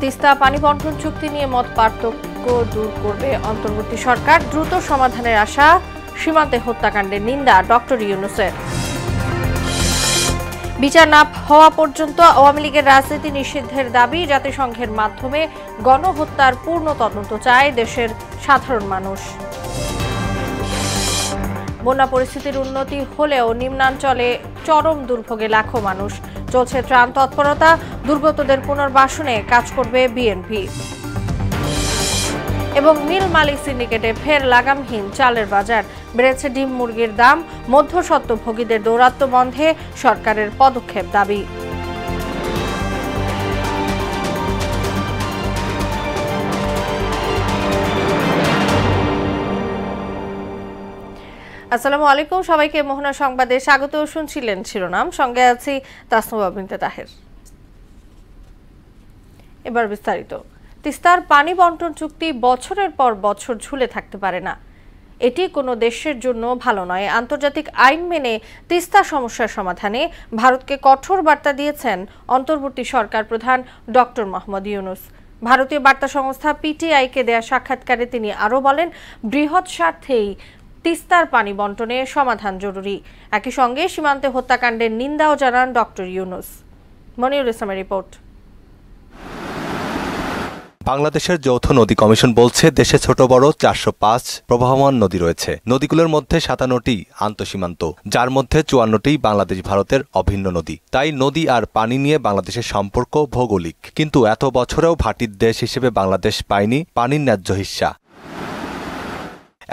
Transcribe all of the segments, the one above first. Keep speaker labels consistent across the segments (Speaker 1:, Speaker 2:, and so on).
Speaker 1: তিস্তা পানি বন্টন চুক্তি নিয়ে মত পার্থক্য দূর করবে অন্তর্বর্তী সরকার, দ্রুত সমাধানের আশা। সীমান্তে হত্যাকাণ্ডের নিন্দা ডক্টর ইউনূসের। বিচার না হওয়া পর্যন্ত আওয়ামী লীগের রাজনীতি নিষিদ্ধের দাবি, জাতিসংঘের মাধ্যমে গণহত্যার পূর্ণ তদন্ত চায় দেশের সাধারণ মানুষ। বন্যা পরিস্থিতির উন্নতি হলেও নিম্নাঞ্চলে চরম দুর্ভোগে লাখো মানুষ। চলছে ত্রাণ তৎপরতা, দুর্গতদের পুনর্বাসনে কাজ করবে বিএনপি। এবং মিল মালিক সিন্ডিকেটে ফের লাগামহীন চালের বাজার, বেড়েছে ডিম মুরগির দাম, মধ্যস্বত্বভোগীদের দৌরাত্ম্য বন্ধে সরকারের পদক্ষেপ দাবি। আসসালামু আলাইকুম, সবাইকে মোহনা সংবাদে স্বাগত। শুনছিলেন শিরোনাম, সঙ্গে আছি তাসনুবা বিনতে তাহের। এবার বিস্তারিত। তিস্তার পানি বন্টন চুক্তি বছরের পর বছর ঝুলে থাকতে পারে না, এটি কোনো দেশের জন্য ভালো নয়। আন্তর্জাতিক আইন মেনে তিস্তা সমস্যার সমাধানে ভারতকে কঠোর বার্তা দিয়েছেন অন্তর্বর্তী সরকার প্রধান ডক্টর মোহাম্মদ ইউনূস। ভারতীয় বার্তা সংস্থা পিটিআইকে দেয়া সাক্ষাৎকারে তিনি আরও বলেন, বৃহৎ স্বার্থেই তিস্তার পানি বন্টনে সমাধান জরুরি। একই সঙ্গে সীমান্তে হত্যাকাণ্ডের নিন্দাও জানান ডক্টর ইউনূস। মনিরুল ইসলামের রিপোর্ট।
Speaker 2: বাংলাদেশের যৌথ নদী কমিশন বলছে, দেশে ছোট বড় 405 প্রবাহমান নদী রয়েছে। নদীগুলোর মধ্যে 57টি আন্তঃসীমান্ত, যার মধ্যে 54টি বাংলাদেশ ভারতের অভিন্ন নদী। তাই নদী আর পানি নিয়ে বাংলাদেশের সম্পর্ক ভৌগোলিক, কিন্তু এত বছরেও ভাটির দেশ হিসেবে বাংলাদেশ পায়নি পানির ন্যায্য হিস্সা।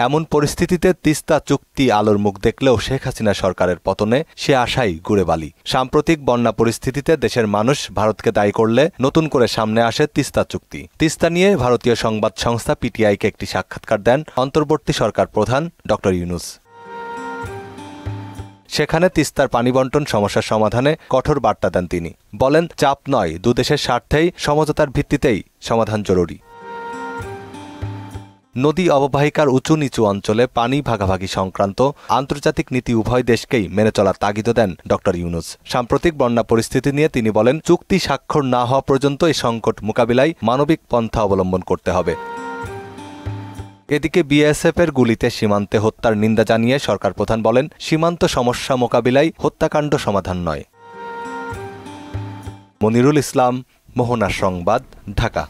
Speaker 2: এমন পরিস্থিতিতে তিস্তা চুক্তি আলোর মুখ দেখলেও শেখ হাসিনা সরকারের পতনে সে আশাই গুড়ে বালি। সাম্প্রতিক বন্যা পরিস্থিতিতে দেশের মানুষ ভারতকে দায়ী করলে নতুন করে সামনে আসে তিস্তা চুক্তি। তিস্তা নিয়ে ভারতীয় সংবাদ সংস্থা পিটিআইকে একটি সাক্ষাৎকার দেন অন্তর্বর্তী সরকার প্রধান ডক্টর ইউনূস। সেখানে তিস্তার পানি বন্টন সমস্যার সমাধানে কঠোর বার্তা দেন তিনি। বলেন, চাপ নয়, দুদেশের স্বার্থেই সমঝোতার ভিত্তিতেই সমাধান জরুরি। নদী অববাহিকার উঁচু নিচু অঞ্চলে পানি ভাগাভাগি সংক্রান্ত আন্তর্জাতিক নীতি উভয় দেশকেই মেনে চলার তাগিদ দেন ডক্টর ইউনূস। সাম্প্রতিক বন্যা পরিস্থিতি নিয়ে তিনি বলেন, চুক্তি স্বাক্ষর না হওয়া পর্যন্ত এই সংকট মোকাবিলায় মানবিক পন্থা অবলম্বন করতে হবে। এদিকে বিএসএফের গুলিতে সীমান্তে হত্যার নিন্দা জানিয়ে সরকার প্রধান বলেন, সীমান্ত সমস্যা মোকাবিলায় হত্যাকাণ্ড সমাধান নয়। মনিরুল ইসলাম, মোহনা সংবাদ, ঢাকা।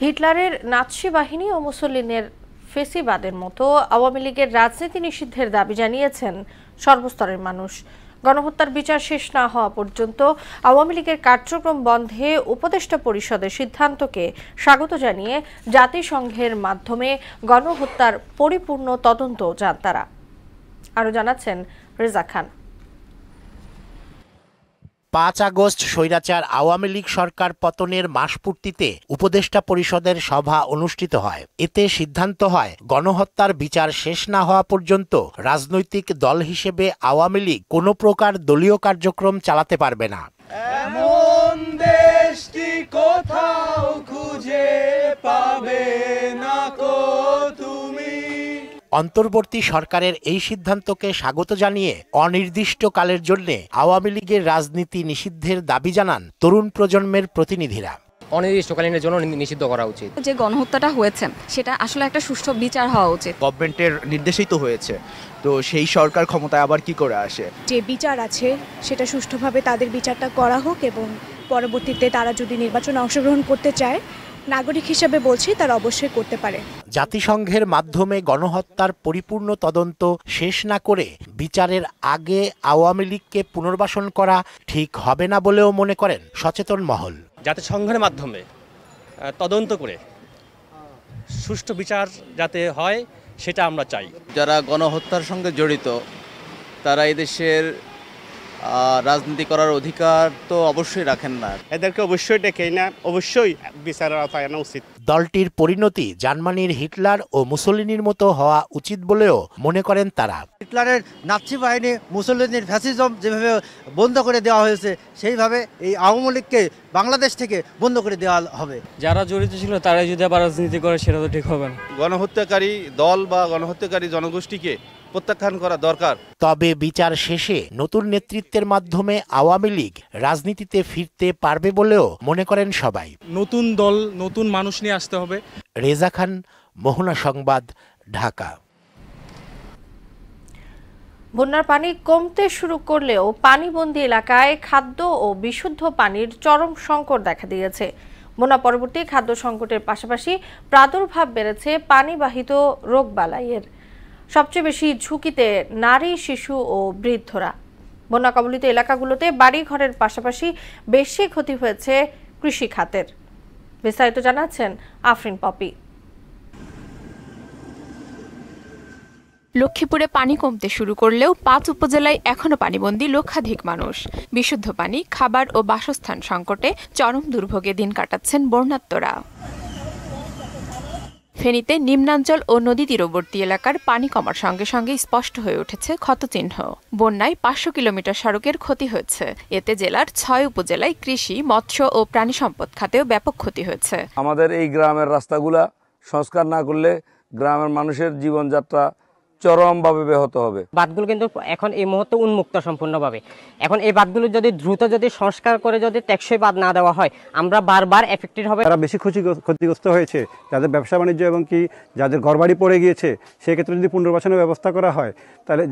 Speaker 1: হিটলারের নাৎসি বাহিনী ও মুসলিনের ফেসিবাদের মতো আওয়ামী লীগের রাজনীতি নিষিদ্ধের দাবি জানিয়েছেন সর্বস্তরের মানুষ। গণহত্যার বিচার শেষ না হওয়া পর্যন্ত আওয়ামী লীগের কার্যক্রম বন্ধে উপদেষ্টা পরিষদের সিদ্ধান্তকে স্বাগত জানিয়ে জাতিসংঘের মাধ্যমে গণহত্যার পরিপূর্ণ তদন্ত চান তারা। আরও জানাচ্ছেন রেজা খান।
Speaker 3: 5 আগস্ট স্বৈরাচার আওয়ামী লীগ সরকার পতনের মাসপূর্তিতে উপদেষ্টা পরিষদের সভা অনুষ্ঠিত হয়। এতে সিদ্ধান্ত হয়, গণহত্যার বিচার শেষ না হওয়া পর্যন্ত রাজনৈতিক দল হিসেবে আওয়ামী লীগ কোনো প্রকার দলীয় কার্যক্রম চালাতে পারবে না।
Speaker 4: এমন দেশটি কোথাও খুঁজে পাবে না কো তুমি।
Speaker 3: অন্তর্বর্তী সরকারের এই সিদ্ধান্তকে স্বাগত জানিয়ে অনির্দিষ্টকালের জন্য আওয়ামী লীগের রাজনীতি নিষিদ্ধের দাবি জানান তরুণ প্রজন্মের প্রতিনিধিরা।
Speaker 5: অনির্দিষ্টকালীনের জন্য নিষিদ্ধ করা উচিত।
Speaker 6: যে গণহত্যাটা হয়েছে সেটা আসলে একটা সুষ্ঠু বিচার হওয়া উচিত।
Speaker 7: গভর্নমেন্টের নির্দেশেই তো হয়েছে, তো সেই সরকার ক্ষমতায় আবার কি করে আসে?
Speaker 8: যে বিচার আছে সেটা সুষ্ঠুভাবে তাদের বিচারটা করা হোক, এবং পরবর্তীতে তারা যদি নির্বাচনে অংশগ্রহণ করতে চায়, নাগরিক হিসেবে বলছি তারা অবশ্যই করতে পারে।
Speaker 3: জাতিসংঘের মাধ্যমে গণহত্যার পরিপূর্ণ তদন্ত শেষ না করে বিচারের আগে আওয়ামী লীগকে পুনর্বাসন করা ঠিক হবে না বলেও মনে করেন সচেতন মহল।
Speaker 9: জাতিসংঘের মাধ্যমে তদন্ত করে সুষ্ঠু বিচার যাতে হয় সেটা আমরা চাই।
Speaker 10: যারা গণহত্যার সঙ্গে জড়িত তারা এই দেশের রাজনীতি করার অধিকার তো অবশ্যই রাখেন না।
Speaker 11: এদেরকে অবশ্যই ডেকে না, অবশ্যই বিচারের আওতায় আনা উচিত।
Speaker 3: দলটির পরিণতি জার্মানির হিটলার ও মুসোলিনির মতো হওয়া উচিত বলেও মনে করেন তারা।
Speaker 12: হিটলারের নাৎসি বাহিনী, মুসোলিনির ফ্যাসিজম যেভাবে বন্ধ করে দেওয়া হয়েছে, সেইভাবে এই আওয়ামী লীগকে বাংলাদেশ থেকে বন্ধ করে দেওয়া হবে।
Speaker 5: যারা জড়িত ছিল তারাই যদি আবার রাজনীতি করে সেটা তো ঠিক হবে না।
Speaker 13: গণহত্যাকারী দল বা গণহত্যাকারী জনগোষ্ঠীকে প্রত্যাখ্যান করা দরকার।
Speaker 3: তবে বিচার শেষে নতুন নেতৃত্বের মাধ্যমে আওয়ামী লীগ রাজনীতিতে ফিরতে পারবে বলেও মনে করেন সবাই।
Speaker 14: নতুন দল, নতুন মানুষ নিয়ে আসতে হবে।
Speaker 3: রেজা খান, মোহনা সংবাদ, ঢাকা।
Speaker 1: বন্যার পানি কমতে শুরু করলেও পানিবন্দী এলাকায় খাদ্য ও বিশুদ্ধ পানির চরম সংকট দেখা দিয়েছে। বন্যা পরবর্তী খাদ্য সংকটের পাশাপাশি প্রাদুর্ভাব বেড়েছে পানিবাহিত রোগবালাইয়ের। সবচেয়ে বেশি ঝুঁকিতে নারী, শিশু ও বৃদ্ধরা। বন্যা কবলিত এলাকাগুলোতে বাড়ি ঘরের পাশাপাশি বেশি ক্ষতি হয়েছে কৃষি খাতের। বিস্তারিত জানাচ্ছেন আফরিন পপি।
Speaker 15: লক্ষ্মীপুরে পানি কমতে শুরু করলেও ৫ উপজেলায় এখনো পানিবন্দী লক্ষাধিক মানুষ। বিশুদ্ধ পানি, খাবার ও বাসস্থান সংকটে চরম দুর্ভোগে দিন কাটাচ্ছেন বন্যার্তরা। ফেনীতে নিম্নাঞ্চল ও নদী তীরবর্তী এলাকার পানি কমার সঙ্গে সঙ্গে স্পষ্ট হয়ে উঠেছে ক্ষতচিহ্ন। বন্যায় ৫০০ কিলোমিটার সড়কের ক্ষতি হয়েছে। এতে জেলার ৬ উপজেলায় কৃষি, মৎস্য ও প্রাণী সম্পদ খাতেও ব্যাপক ক্ষতি হয়েছে।
Speaker 16: আমাদের এই গ্রামের রাস্তাগুলা সংস্কার না করলে গ্রামের মানুষের জীবনযাত্রা চরমভাবে ব্যাহত হবে।
Speaker 17: বাঁধগুলো কিন্তু এখন এই মুহূর্তে উন্মুক্ত সম্পূর্ণভাবে। এখন এই বাঁধগুলো যদি দ্রুত সংস্কার করে টেকসই বাঁধ না দেওয়া হয়, আমরা বারবার এফেক্টেড হবে।
Speaker 18: যারা বেশি ক্ষতিগ্রস্ত হয়েছে, যাদের ব্যবসা বাণিজ্য এবং কি যাদের ঘরবাড়ি পড়ে গিয়েছে, সেক্ষেত্রে যদি পুনর্বাসনের ব্যবস্থা করা হয়, তাহলে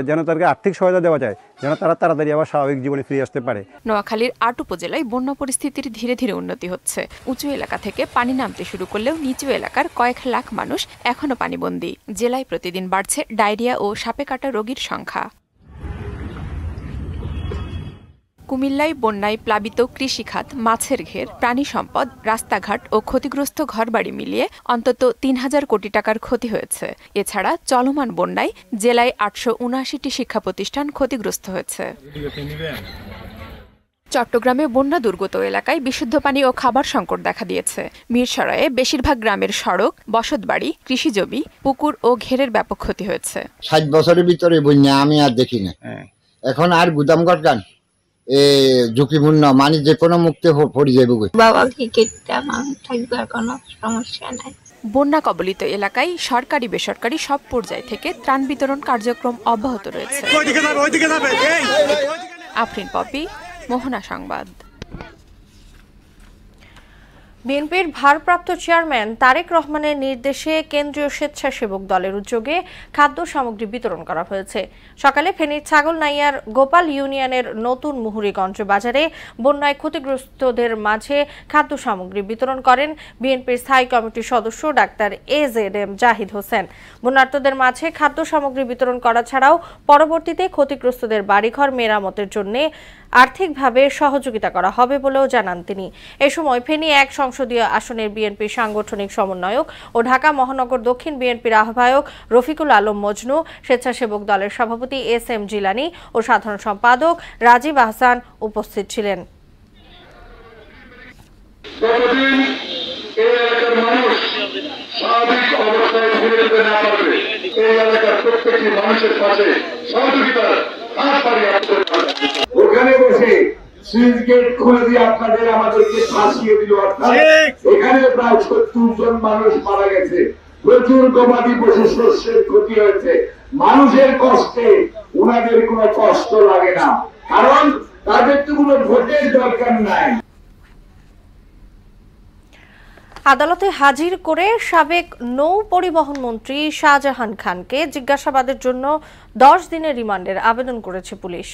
Speaker 18: যেন তাদেরকে আর্থিক সহায়তা দেওয়া যায়, যেন তারা তাড়াতাড়ি আবার স্বাভাবিক জীবনে ফিরে আসতে পারে।
Speaker 15: নোয়াখালীর ৮ উপজেলায় বন্যা পরিস্থিতির ধীরে ধীরে উন্নতি হচ্ছে। উঁচু এলাকা থেকে পানি নামতে শুরু করলেও নিচু এলাকার কয়েক লাখ মানুষ এখনো পানিবন্দী। জেলায় প্রতিদিন বাড়ছে ডায়রিয়া ও সাপে কাটা রোগীর সংখ্যা। কুমিল্লায় বন্যায় প্লাবিত কৃষিখাত, মাছের ঘের, প্রাণী সম্পদ, রাস্তাঘাট ও ক্ষতিগ্রস্ত ঘরবাড়ি মিলিয়ে অন্তত ৩,০০০ কোটি টাকার ক্ষতি হয়েছে। এছাড়া চলমান বন্যায় জেলায় ৮৭৯টি শিক্ষা প্রতিষ্ঠান ক্ষতিগ্রস্ত হয়েছে। চট্টগ্রামে বন্যা দুর্গত এলাকায় বিশুদ্ধ পানি ও খাবার সংকট দেখা দিয়েছে। মিরসরাইয়ে বেশিরভাগ গ্রামের সড়ক, বসতবাড়ি, কৃষিজমি, পুকুর ও ঘেরের ব্যাপক ক্ষতি হয়েছে।
Speaker 19: ৬০ বছরের ভিতরে বন্যা আমি আর দেখি না। এখন আর গুদামঘাট গান ঝুঁকিপূর্ণ, মানে যে কোনো মুক্তি পড়ে যাবে।
Speaker 15: বন্যা কবলিত এলাকায় সরকারি বেসরকারি সব পর্যায় থেকে ত্রাণ বিতরণ কার্যক্রম অব্যাহত রয়েছে। আফরিন পপি, মোহনা সংবাদ।
Speaker 1: বিএনপির ভারপ্রাপ্ত চেয়ারম্যান তারেক রহমানের নির্দেশে কেন্দ্রীয় স্বেচ্ছাসেবক দলের উদ্যোগে খাদ্য সামগ্রী বিতরণ করা হয়েছে। সকালে ফেনীর ছাগলনাইয়ার গোপাল ইউনিয়নের নতুন মুহুরীগঞ্জ বাজারে বন্যায় ক্ষতিগ্রস্তদের মাঝে খাদ্য সামগ্রী বিতরণ করেন বিএনপির স্থায়ী কমিটির সদস্য ডাক্তার AZM জাহিদ হোসেন। বন্যার্তদের মাঝে খাদ্য সামগ্রী বিতরণ করা ছাড়াও পরবর্তীতে ক্ষতিগ্রস্তদের বাড়িঘর মেরামতের জন্য আর্থিকভাবে সহযোগিতা করা হবে বলেও জানান তিনি। এ সময় ফেনী ১ সংসদীয় আসনের বিএনপি সাংগঠনিক সমন্বয়ক ও ঢাকা মহানগর দক্ষিণ বিএনপির আহ্বায়ক রফিকুল আলম মজনু, স্বেচ্ছাসেবক দলের সভাপতি SM জিলানী ও সাধারণ সম্পাদক রাজীব আহসান উপস্থিত ছিলেন।
Speaker 20: স্বাভাবিক অবস্থায় ফিরে যেতে না পারবে, এই এলাকার প্রত্যেকটি মানুষের পাশে সহযোগিতার হাত বাড়িয়ে ওখানে বসে সুইচ গেট খুলে দিয়ে আপনাদের আমাদেরকে ফাঁসিয়ে দিল। অর্থাৎ এখানে প্রায় ৭০ জন মানুষ মারা গেছে, প্রচুর গবাদি পশু শস্যের ক্ষতি হয়েছে। মানুষের কষ্টে ওনাদের কোনো কষ্ট লাগে না, কারণ তাদের তো কোনো ভোটের দরকার নাই।
Speaker 1: আদালতে হাজির করে সাবেক নৌ পরিবহন মন্ত্রী শাহজাহান খানকে জিজ্ঞাসাবাদের জন্য 10 দিনের রিমান্ডের আবেদন করেছে পুলিশ।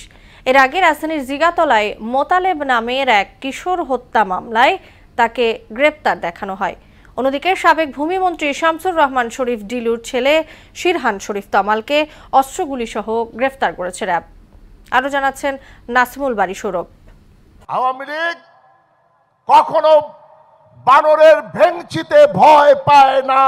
Speaker 1: এর আগে রাজধানীর জিগাতলায় মোতালেব নামের এক কিশোর হত্যা মামলায় তাকে গ্রেপ্তার দেখানো হয়। অন্যদিকে সাবেক ভূমিমন্ত্রী শামসুর রহমান শরীফ ডিলুর ছেলে শিরহান শরীফ তমালকে অস্ত্রগুলি সহ গ্রেফতার করেছে র্যাব। আরো জানাচ্ছেন নাসিমুল বারী সৌরভ।
Speaker 21: আওয়ামী লীগ কখনো বানরের ভেংচিতে ভয় পায় না।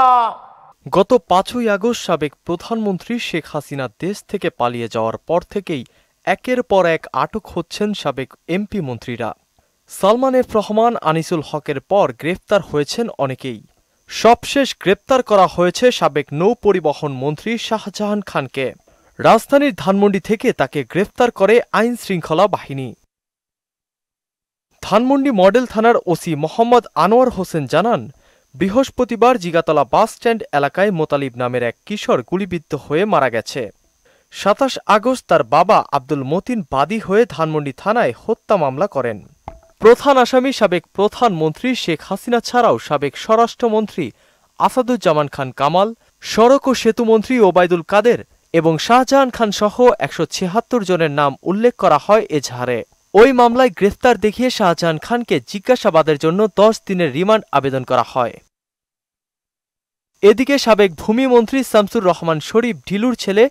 Speaker 22: গত 5ই আগস্ট সাবেক প্রধানমন্ত্রী শেখ হাসিনা দেশ থেকে পালিয়ে যাওয়ার পর থেকেই একের পর এক আটক হচ্ছেন সাবেক এমপি মন্ত্রীরা। সালমান এফ রহমান, আনিসুল হকের পর গ্রেফতার হয়েছেন অনেকেই। সবশেষ গ্রেপ্তার করা হয়েছে সাবেক নৌ পরিবহন মন্ত্রী শাহজাহান খানকে। রাজধানীর ধানমন্ডি থেকে তাকে গ্রেফতার করে আইন শৃঙ্খলা বাহিনী। ধানমন্ডি মডেল থানার ওসি মোহাম্মদ আনোয়ার হোসেন জানান, বৃহস্পতিবার জিগাতলা বাস স্ট্যান্ড এলাকায় মোতালিব নামের এক কিশোর গুলিবিদ্ধ হয়ে মারা গেছে। 27 আগস্ট তার বাবা আব্দুল মতিন বাদী হয়ে ধানমন্ডি থানায় হত্যা মামলা করেন। প্রধান আসামি সাবেক প্রধানমন্ত্রী শেখ হাসিনা ছাড়াও সাবেক স্বরাষ্ট্রমন্ত্রী আসাদুজ্জামান খান কামাল, সড়ক ও সেতুমন্ত্রী ওবায়দুল কাদের এবং শাহজাহান খান সহ 176 জনের নাম উল্লেখ করা হয় এজাহারে। ওই মামলায় গ্রেফতার দেখিয়ে শাহজাহান খানকে জিজ্ঞাসাবাদের জন্য 10 দিনের রিমান্ড আবেদন করা হয়। এদিকে সাবেক ভূমিমন্ত্রী শামসুর রহমান শরীফ ঢিলুর ছেলে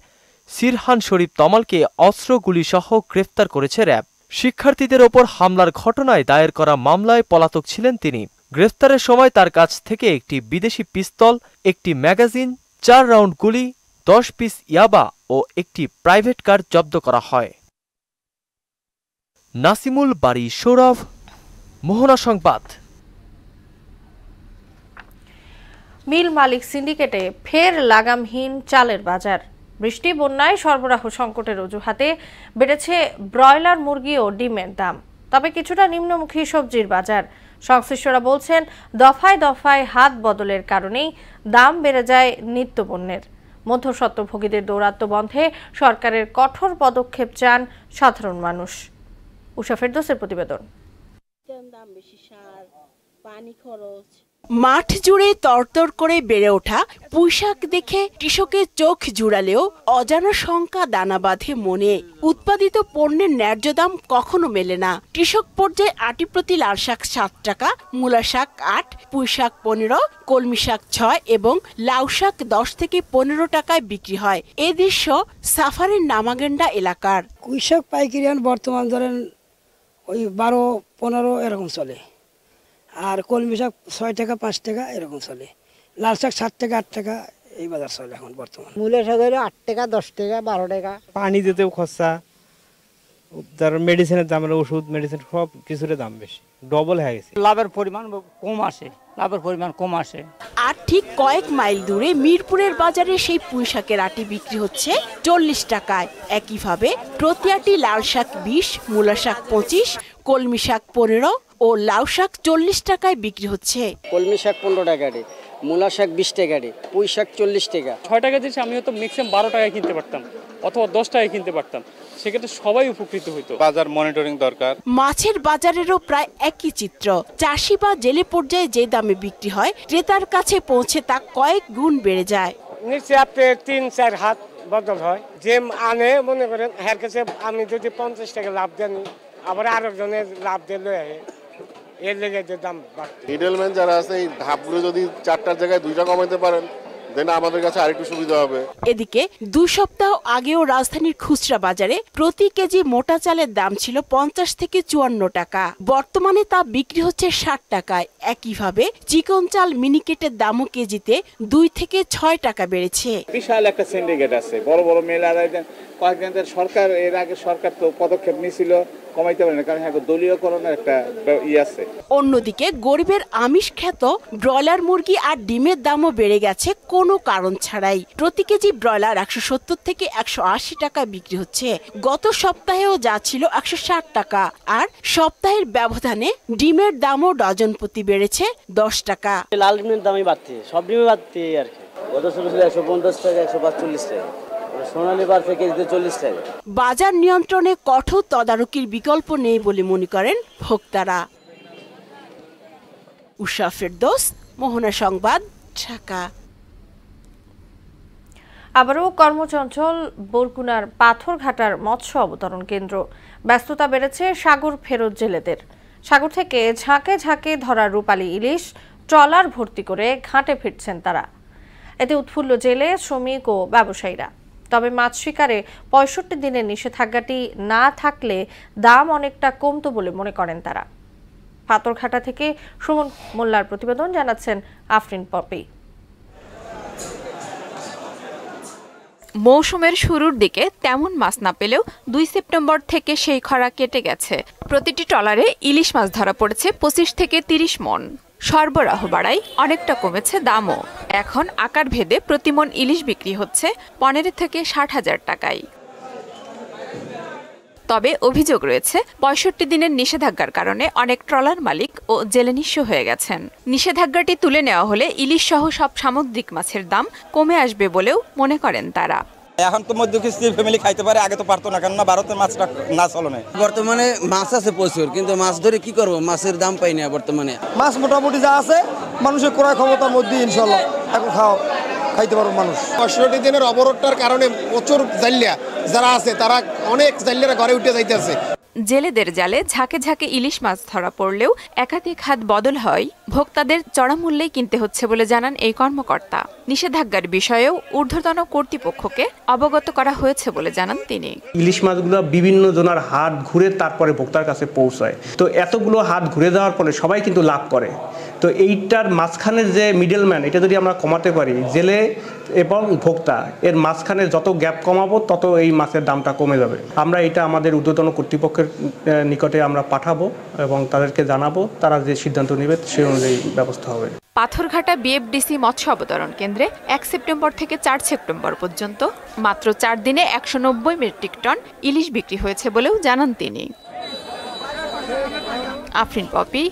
Speaker 22: সিরহান শরীফ তমালকে অস্ত্র গুলিসহ গ্রেফতার করেছে র্যাব। শিক্ষার্থীদের ওপর হামলার ঘটনায় দায়ের করা মামলায় পলাতক ছিলেন তিনি। গ্রেফতারের সময় তার কাছ থেকে একটি বিদেশি পিস্তল, একটি ম্যাগাজিন, 4 রাউন্ড গুলি, 10 পিস ইয়াবা ও একটি প্রাইভেট কার জব্দ করা হয়। নাসিমুল বারী, সৌরভ, মোহনা সংবাদ।
Speaker 1: মিল মালিক সিন্ডিকেটে ফের লাগামহীন চালের বাজার। বৃষ্টি বন্যায় সরবরাহ সংকটের অজুহাতে বেড়েছে ব্রয়লার মুরগি ও ডিমের দাম। তবে কিছুটা নিম্নমুখী সবজির বাজার। সংশ্লিষ্টরা বলছেন, দফায় দফায় হাত বদলের কারণেই দাম বেড়ে যায় নিত্যপণ্যের। মধ্যস্বত্বভোগীদের দৌরাত্ম্য বন্ধে সরকারের কঠোর পদক্ষেপ চান সাধারণ মানুষ। উষা ফেরদৌসের প্রতিবেদন।
Speaker 2: মাঠ জুড়ে তরতর করে বেড়ে ওঠা পুঁইশাক দেখে কৃষকের চোখ জুড়ালেও অজানা শঙ্কা দানা বাঁধে মনে। উৎপাদিত পণ্যের ন্যায্য দাম কখনো মেলে না। কৃষক পর্যায়ে আটি প্রতি লাল শাক 7 টাকা, মূলা শাক 8, পুঁইশাক 15, কলমি শাক 6 এবং লাউ শাক 10 থেকে 15 টাকায় বিক্রি হয়। এ দৃশ্য সাফারের নামাগেন্ডা এলাকার।
Speaker 13: পুঁইশাক পাইকারি বর্তমান ধরেন ওই 12-15 এরকম চলে, আর কলমি শাক 6 টাকা 5 টাকা এরকম চলে, লাল শাক 7 টাকা 8 টাকা এই বাজার চলে এখন বর্তমান।
Speaker 23: মূলা শাক হলো 8 টাকা 10 টাকা 12 টাকা।
Speaker 24: পানি দিতেও খরচা, তার মেডিসিনের দাম, ওষুধ মেডিসিন সব কিছুর দাম বেশি, ডবল হয়ে গেছে।
Speaker 23: লাভের পরিমাণ কম আসে।
Speaker 2: আর ঠিক কয়েক মাইল দূরে মিরপুরের বাজারে সেই পুঁইশাকের আটি বিক্রি হচ্ছে 40 টাকায়। একইভাবে প্রতি আটি লাল শাক 20, মূলা শাক 25, কলমি শাক 15 ও লাউ শাক 40 টাকায় বিক্রি হচ্ছে।
Speaker 23: কলমি শাক 15 টাকা, মূলা শাক 20 টাকা, পুঁই শাক 40 টাকা।
Speaker 25: 6 টাকা দিয়েছে, আমি হয়তো ম্যাক্সিমাম 12 টাকায় কিনতে পারতাম অথবা 10 টাকায় কিনতে পারতাম, সেক্ষেত্রে সবাই উপকৃত হতো।
Speaker 26: বাজার মনিটরিং দরকার।
Speaker 2: মাছের বাজারেরও প্রায় একই চিত্র। চাষি বা জেলে পর্যায়ে যে দামে বিক্রি হয়, ক্রেতার কাছে পৌঁছে তা কয়েক গুণ বেড়ে যায়।
Speaker 27: নিচে আপনি 3-4 হাত বদল হয়। যে আনে মনে করেন এর কাছে আমি যদি 50 টাকা লাভ দেন, আবার আরেকজনের লাভ দিলে এর লেগে যে দাম বাড়ছে।
Speaker 26: মিডলম্যান যারা আছে, এই ধাপগুলো যদি 4টার জায়গায় 2টা কমাতে পারেন, দেন আমাদের কাছে আরেকটু সুবিধা হবে।
Speaker 2: এদিকে 2 সপ্তাহ আগেও রাজধানীর খুচরা বাজারে প্রতি কেজি মোটা চালের দাম ছিল 50 থেকে 54 টাকা। বর্তমানে তা বিক্রি হচ্ছে 60 টাকায়। একইভাবে চিকন চাল মিনিকেটের দামও কেজিতে 2 থেকে 6 টাকা বেড়েছে।
Speaker 26: বিশাল একটা সিন্ডিকেট আছে, বড় বড় মেলার কয়েকদিন সরকার, এর আগে সরকার তো পদক্ষেপ নিয়েছিল, কমাইতে পারে না, কারণ দলীয়করণের একটা আছে।
Speaker 2: অন্যদিকে গরিবের আমিষ খ্যাত ব্রয়লার মুরগি আর ডিমের দামও বেড়ে গেছে কোনো কারণ ছাড়াই। প্রতি কেজি ব্রয়লার 170 থেকে 180 টাকা বিক্রি হচ্ছে। গত সপ্তাহেও যা ছিল 160 টাকা। আর সপ্তাহের ব্যবধানে ডিমের দামও ডজন প্রতি বেড়েছে 10 টাকা।
Speaker 23: লাল ডিমের দামই বাড়ছে, সব ডিমে বাড়ছে আর কি। গত সপ্তাহে 150 টাকা 145 টাকা, সোনালী বার থেকে 40 টাকা।
Speaker 2: বাজার নিয়ন্ত্রণে কঠোর তদারকির বিকল্প নেই বলে মনে করেন ভোক্তারা। উষা ফেরদৌস, মোহনা সংবাদ, ঢাকা।
Speaker 1: আবারও কর্মচঞ্চল বরগুনার পাথরঘাটার মৎস্য অবতরণ কেন্দ্র। ব্যস্ততা বেড়েছে সাগর ফেরত জেলেদের। সাগর থেকে ঝাঁকে ঝাঁকে ধরা রূপালী ইলিশ ট্রলার ভর্তি করে ঘাটে ফিরছেন তারা। এতে উৎফুল্ল জেলে, শ্রমিক ও ব্যবসায়ীরা। তবে মাছ শিকারে 65 দিনের নিষেধাজ্ঞাটি না থাকলে দাম অনেকটা কমতো বলে মনে করেন তারা। পাথরঘাটা থেকে সুমন মোল্লার প্রতিবেদন, জানাচ্ছেন আফরিন পপি।
Speaker 15: মৌসুমের শুরুর দিকে তেমন মাছ না পেলেও 2 সেপ্টেম্বর থেকে সেই খরা কেটে গেছে। প্রতিটি ট্রলারে ইলিশ মাছ ধরা পড়েছে 25 থেকে 30 মণ। সরবরাহ বাড়ায় অনেকটা কমেছে দামও। এখন আকার ভেদে প্রতি মণ ইলিশ বিক্রি হচ্ছে 15 থেকে 60,000 টাকায়। তবে অভিযোগ রয়েছে 65 দিনের নিষেধাজ্ঞার কারণে অনেক ট্রলার মালিক ও জেলে নিঃস্ব হয়ে গেছেন। নিষেধাজ্ঞাটি তুলে নেওয়া হলে ইলিশ সহ সব সামুদ্রিক মাছের দাম কমে আসবে বলেও মনে করেন তারা।
Speaker 4: এখন তো মধ্যবিত্ত ফ্যামিলি খাইতে পারে, আগে তো পারতো না, কেননা ভারতের মাছটা না চলে না।
Speaker 6: বর্তমানে মাছ আছে প্রচুর, কিন্তু মাছ ধরে কি করব, মাছের দাম পাই না বর্তমানে।
Speaker 7: মাছ মোটামুটি যা আছে মানুষের ক্রয় ক্ষমতার মধ্যে ইনশাল্লাহ এখন খাইতে পারবো মানুষ।
Speaker 21: 65 দিনের অবরোধটার কারণে প্রচুর জাল্লিয়া যারা আছে তারা অনেক জাল্লিয়ারা ঘরে উঠে যাইতেছে।
Speaker 15: জেলেদের জালে ঝাঁকে ঝাঁকে ইলিশ মাছ ধরা পড়লেও একাধিক হাত বদল হয় ভোক্তাদের চড়া মূল্যেই কিনতে হচ্ছে বলে জানান এই কর্মকর্তা। নিষেধাজ্ঞার বিষয়েও ঊর্ধ্বতন কর্তৃপক্ষকে অবগত করা হয়েছে বলে জানান তিনি।
Speaker 8: ইলিশ মাছগুলো বিভিন্ন জনের হাত ঘুরে তারপরে ভোক্তার কাছে পৌঁছায়, তো এতগুলো হাত ঘুরে যাওয়ার ফলে সবাই কিন্তু লাভ করে। তো এইটার মাঝখানের যে মিডলম্যান, এটা যদি আমরা কমাতে পারি, জেলে এবং ভোক্তা এর মাঝখানে যত গ্যাপ কমাবো তত এই মাছের দামটা কমে যাবে। আমরা এটা আমাদের ঊর্ধ্বতন কর্তৃপক্ষের নিকটে আমরা পাঠাবো এবং তাদেরকে জানাবো, তারা যে সিদ্ধান্ত নেবে সেই অনুযায়ী ব্যবস্থা হবে।
Speaker 15: পাথরঘাটা বিএফডিসি মৎস্য অবতরণ কেন্দ্রে 1 সেপ্টেম্বর থেকে 4 সেপ্টেম্বর পর্যন্ত মাত্র 4 দিনে 190 মেট্রিক টন ইলিশ বিক্রি হয়েছে বলেও জানান তিনি। আফরিন পপি,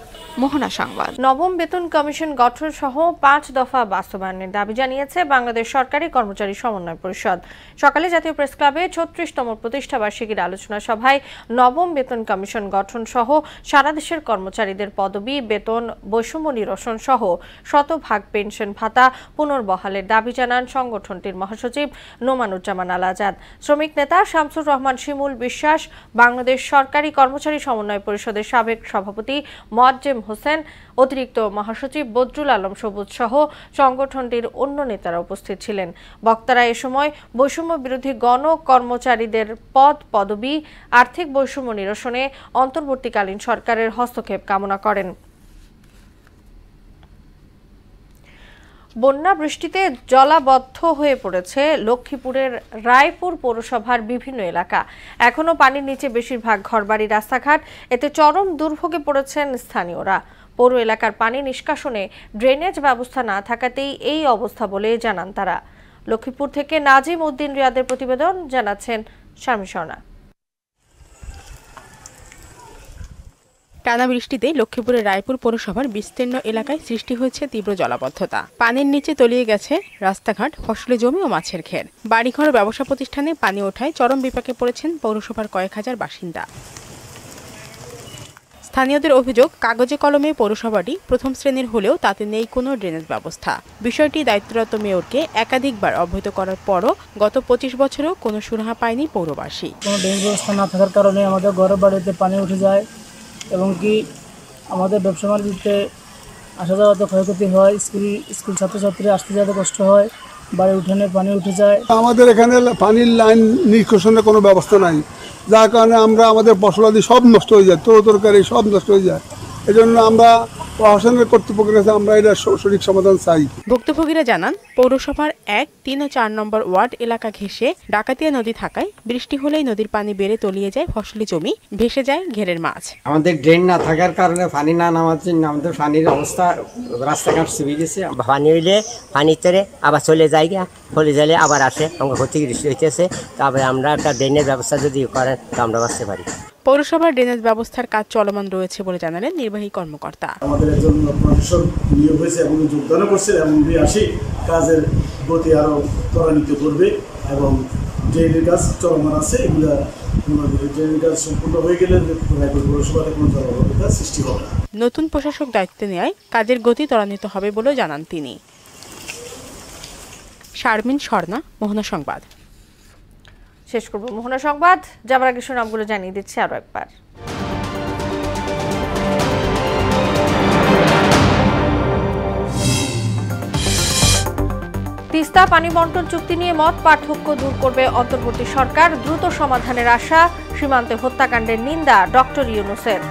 Speaker 15: মোহনা সংবাদ।
Speaker 1: নবম বেতন কমিশন গঠন সহ 5 দফা বাস্তবায়নের দাবি জানিয়েছে বাংলাদেশ সরকারি কর্মচারী সমন্বয় পরিষদ। সকালে জাতীয় প্রেস ক্লাবে 36তম প্রতিষ্ঠাবার্ষিকীর আলোচনা সভায় নবম বেতন কমিশন গঠন সহ সারা দেশের কর্মচারীদের পদবি, বেতন, বৈষম্য নিরসন সহ শতভাগ পেনশন ভাতা পুনর্বহালের দাবি জানান সংগঠনটির মহাসচিব নোমানুজ্জামান আল আজাদ। শ্রমিক নেতা শামসুর রহমান শিমুল বিশ্বাস, বাংলাদেশ সরকারি কর্মচারী সমন্বয় পরিষদের সাবেক সভাপতি মোয়াজ্জেম হোসেন, অতিরিক্ত মহাসচিব বদরুল আলম সবুজ সহ সংগঠনটির অন্য নেতারা উপস্থিত ছিলেন। বক্তারা এ সময় বৈষম্য বিরোধী গণ কর্মচারীদের পদবি, আর্থিক বৈষম্য নিরসনে অন্তর্বর্তীকালীন সরকারের হস্তক্ষেপ কামনা করেন। বন্যা বৃষ্টিতে জলাবদ্ধ হয়ে পড়েছে লক্ষ্মীপুরের রায়পুর পৌরসভার বিভিন্ন এলাকা। এখনো পানির নিচে বেশিরভাগ ঘরবাড়ি, রাস্তাঘাট, এতে চরম দুর্ভোগে পড়েছেন স্থানীয়রা। পৌর এলাকার পানি নিষ্কাশনে ড্রেনেজ ব্যবস্থা না থাকাতেই এই অবস্থা বলে জানান তারা। লক্ষ্মীপুর থেকে নাজিম উদ্দিন রিয়াদের প্রতিবেদন, জানাচ্ছেন শামী স্বর্ণা।
Speaker 9: টানা বৃষ্টিতে লক্ষ্মীপুরের রায়পুর পৌরসভার বিস্তীর্ণ এলাকায় সৃষ্টি হয়েছে তীব্র জলাবদ্ধতা। পানির নিচে তলিয়ে গেছে রাস্তাঘাট, ফসলি জমি ও মাছের ঘের। বাড়িঘর, ব্যবসা প্রতিষ্ঠানে পানি ওঠায় চরম বিপাকে পড়েছেন পৌরসভার কয়েক হাজার বাসিন্দা। স্থানীয়দের অভিযোগ, কাগজে কলমে পৌরসভাটি প্রথম শ্রেণীর হলেও তাতে নেই কোনো ড্রেনেজ ব্যবস্থা। বিষয়টি দায়িত্বরত মেয়রকে একাধিকবার অবহিত করার পরও গত 25 বছরেও কোনো সুরাহা পায়নি পৌরবাসী।
Speaker 10: কোনো ড্রেনেজ ব্যবস্থা না থাকার কারণে আমাদের ঘর বাড়িতে পানি উঠে যায় এবং কি আমাদের ব্যবসা বাণিজ্যে আসা যাওয়াতে ক্ষয়ক্ষতি হয়। স্কুল ছাত্রছাত্রীরা আসতে যেতে কষ্ট হয়, বাড়ি উঠানে পানি উঠে যায়।
Speaker 11: আমাদের এখানে পানির লাইন নিষ্কাশনের কোনো ব্যবস্থা নাই, যার কারণে আমাদের ফসলাদি সব নষ্ট হয়ে যায়, তরকারি সব নষ্ট হয়ে যায়। এজন্য আমরা প্রশাসনের কর্তৃপক্ষের কাছে আমরা এটা সঠিক সমাধান চাই।
Speaker 9: ভুক্তভোগীরা জানান, পৌরসভার 1, 3 ও 4 নম্বর ওয়ার্ড এলাকা ঘেঁষে ডাকাতিয়া নদী থাকায় বৃষ্টি হলেই নদীর পানি বেড়ে তলিয়ে যায় ফসলি জমি, ভেসে যায় ঘেরের মাছ।
Speaker 28: আমাদের ড্রেন না থাকার কারণে পানি না নামার জন্য আমাদের পানির অবস্থা, রাস্তাঘাট চুবি গেছে।
Speaker 17: পানি হইলে পানি তেরে আবার চলে যায়, চলে গেলে আবার আসে, আমাকে ক্ষতিগ্রস্ত হইতেছে। তারপরে আমরা একটা ড্রেনের ব্যবস্থা যদি করেন তো আমরা বাঁচতে পারি।
Speaker 9: পৌরসভার ড্রেনেজ ব্যবস্থার কাজ চলমান রয়েছে বলে জানালেন নির্বাহী কর্মকর্তা।
Speaker 29: আমাদের একজন প্রশাসক নিয়োগ হয়েছে এবং যোগদান করছে এবং 2080 কাজের গতি আরো ত্বরান্বিত করবে এবং ড্রেনের কাজ চলমান আছে। এগুলা ড্রেনের কাজ সম্পূর্ণ হয়ে গেলে পৌরসভাতে কোনো জলাবদ্ধতা সৃষ্টি হবে না।
Speaker 9: নতুন প্রশাসক দায়িত্ব নেওয়ায় কাজের গতি ত্বরান্বিত হবে বলে জানান তিনি। শারমিন স্বর্ণা, মোহনা সংবাদ।
Speaker 1: শেষ করব মোহনা সংবাদ, যাবার আগে নামগুলো জানিয়ে দিচ্ছি আরো একবার। তিস্তা পানি বন্টন চুক্তি নিয়ে মত পার্থক্য দূর করবে অন্তর্বর্তী সরকার, দ্রুত সমাধানের আশা। সীমান্তে হত্যাকাণ্ডের নিন্দা ডক্টর ইউনূসের।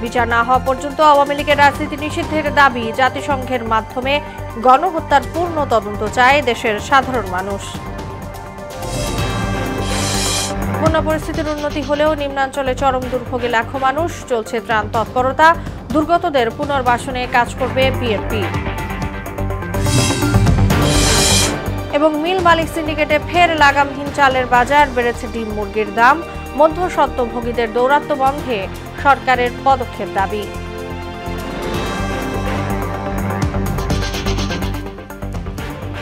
Speaker 1: বিচার না হওয়া পর্যন্ত আওয়ামী লীগের রাজনীতি নিষিদ্ধের দাবি, জাতিসংঘের মাধ্যমে গণহত্যার পূর্ণ তদন্ত চায় দেশের সাধারণ মানুষ। বন্যা পরিস্থিতির উন্নতি হলেও নিম্নাঞ্চলে চরম দুর্ভোগে লাখো মানুষ, চলছে ত্রাণ তৎপরতা। দুর্গতদের পুনর্বাসনে কাজ করবে বিএনপি। এবং মিল মালিক সিন্ডিকেটে ফের লাগামহীন চালের বাজার, বেড়েছে ডিম মুরগির দাম। মধ্যস্বত্বভোগীদের দৌরাত্ম্য বন্ধে সরকারের পদক্ষেপ দাবি।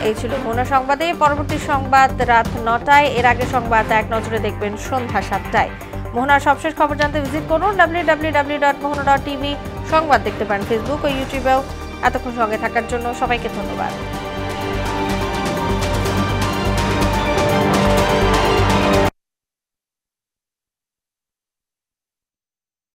Speaker 1: এই ছিল মোহনা সংবাদে। পরবর্তী সংবাদ রাত 9টায়। এর আগে সংবাদ এক নজরে দেখবেন সন্ধ্যা 7টায়। মোহনার সবশেষ খবর জানতে ভিজিট করুন www.mohana.tv। সংবাদ দেখতে পারেন ফেসবুক ও ইউটিউবেও। এতক্ষণ সঙ্গে থাকার জন্য সবাইকে ধন্যবাদ।